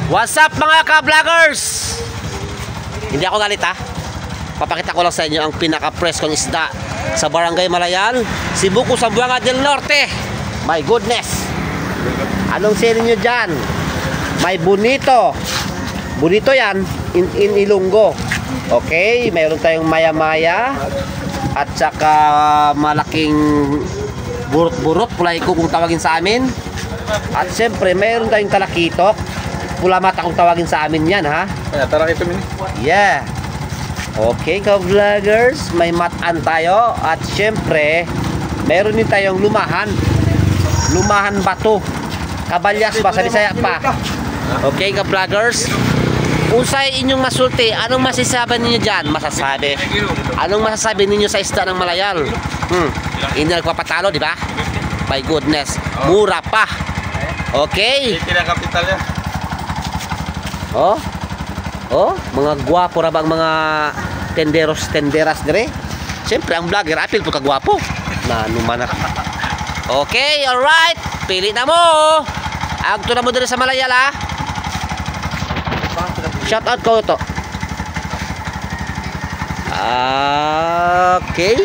What's up mga ka-vloggers? Hindi ako galit ha. Papakita ko lang sa inyo ang pinaka-preskong isda sa Barangay Malayan, Cebu, Zamboanga del Norte. My goodness. Anong sili nyo dyan? May bonito. Bonito yan in Ilonggo. Okay, mayroon tayong maya-maya at saka malaking burot-burot, pulay ko kung tawagin sa amin. At siyempre mayroon tayong talakitok, pula mata kung tawagin sa amin yan ha. Tara ito min. Yeah. Okay ka-vloggers, may matan tayo. At siyempre mayroon din tayong lumahan. Lumahan bato. Kabalyas ba? Sa Bisaya pa. Okay ka-vloggers, usay inyong masulti. Anong masasabi ninyo dyan? Masasabi. Anong masasabi ninyo sa isda ng Malayal? Hindi nagpapatalo, di ba? My goodness. Mura pa. Okay. Hindi na kapital ya. Oh. Oh, mga gwapo ra bang mga tenderas dire? Siyempre ang vlogger apil po kagwapo. Na numanak. Okay, alright. Pili na mo. Agto na mo dire sa Malayal ha. Shout out ko to. Okay.